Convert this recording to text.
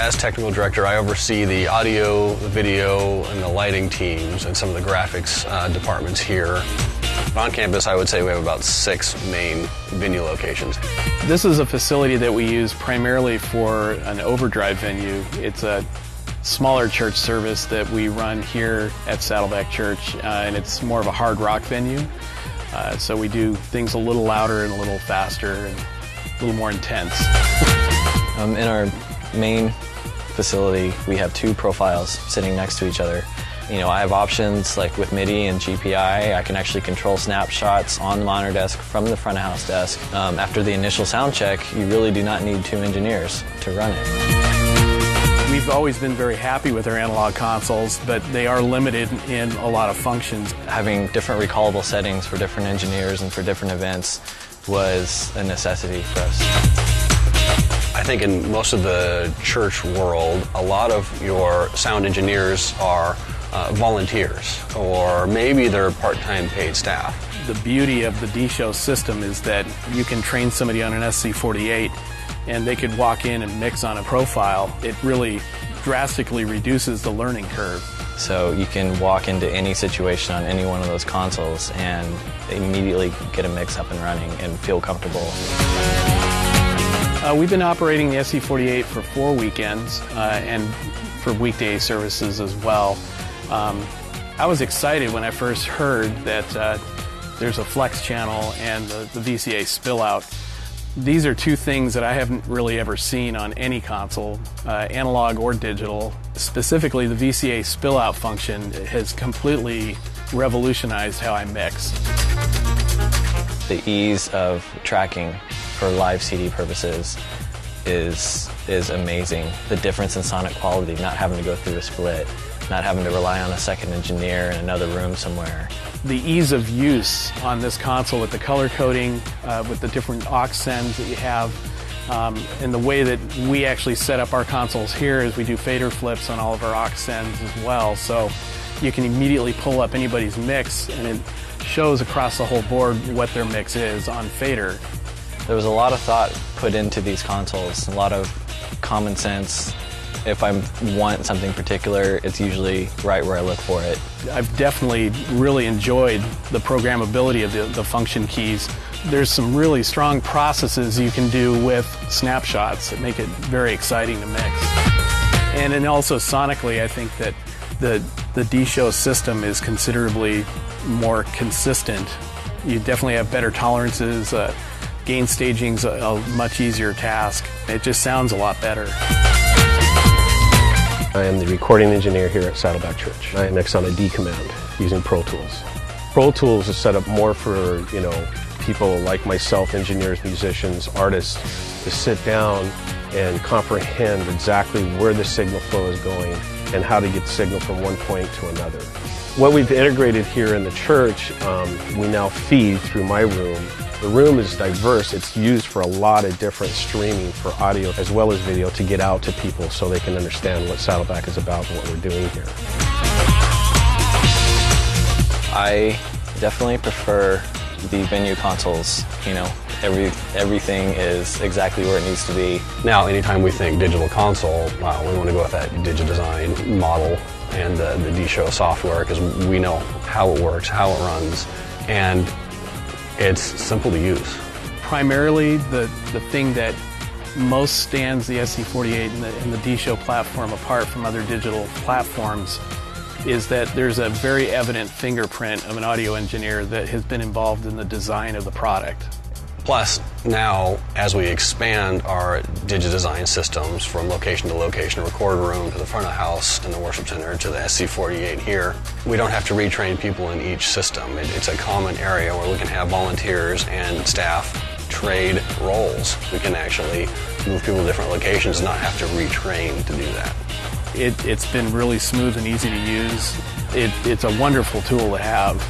As technical director, I oversee the audio, the video, and the lighting teams and some of the graphics departments here. On campus, I would say we have about 6 main venue locations. This is a facility that we use primarily for an overdrive venue. It's a smaller church service that we run here at Saddleback Church, and it's more of a hard rock venue. So we do things a little louder and a little faster and a little more intense. In our main facility, we have 2 profiles sitting next to each other. You know, I have options like with MIDI and GPI. I can actually control snapshots on the monitor desk from the front of house desk. After the initial sound check, you really do not need 2 engineers to run it. We've always been very happy with our analog consoles, but they are limited in a lot of functions. Having different recallable settings for different engineers and for different events was a necessity for us. I think in most of the church world, a lot of your sound engineers are volunteers, or maybe they're part-time paid staff. The beauty of the D-Show system is that you can train somebody on an SC48 and they could walk in and mix on a profile. It really drastically reduces the learning curve. So you can walk into any situation on any one of those consoles and immediately get a mix up and running and feel comfortable. We've been operating the SC48 for 4 weekends and for weekday services as well. I was excited when I first heard that there's a flex channel and the VCA spill out. These are 2 things that I haven't really ever seen on any console, analog or digital. Specifically, the VCA spill out function has completely revolutionized how I mix. The ease of tracking for live CD purposes is amazing. The difference in sonic quality, not having to go through a split, not having to rely on a second engineer in another room somewhere. The ease of use on this console with the color coding, with the different aux sends that you have, and the way that we actually set up our consoles here is we do fader flips on all of our aux sends as well. So you can immediately pull up anybody's mix and it shows across the whole board what their mix is on fader. There was a lot of thought put into these consoles, a lot of common sense. If I want something particular, it's usually right where I look for it. I've definitely really enjoyed the programmability of the function keys. There's some really strong processes you can do with snapshots that make it very exciting to mix. And then also sonically, I think that the D-Show system is considerably more consistent. You definitely have better tolerances. Gain staging's a much easier task. It just sounds a lot better. I am the recording engineer here at Saddleback Church. I mix on a D command using Pro Tools. Pro Tools is set up more for, people like myself, engineers, musicians, artists, to sit down and comprehend exactly where the signal flow is going and how to get the signal from one point to another. What we've integrated here in the church, we now feed through my room. The room is diverse. It's used for a lot of different streaming for audio as well as video to get out to people so they can understand what Saddleback is about and what we're doing here. I definitely prefer the venue consoles. Everything is exactly where it needs to be. Now, anytime we think digital console, wow, we want to go with that DigiDesign model and the D-Show software because we know how it works, how it runs, and it's simple to use. Primarily, the thing that most stands the SC48 and the D-Show platform apart from other digital platforms is that there's a very evident fingerprint of an audio engineer that has been involved in the design of the product. Plus, now, as we expand our DigiDesign systems from location to location, record room to the front of the house and the worship center to the SC48 here, we don't have to retrain people in each system. It's a common area where we can have volunteers and staff trade roles. We can actually move people to different locations and not have to retrain to do that. It's been really smooth and easy to use. It's a wonderful tool to have.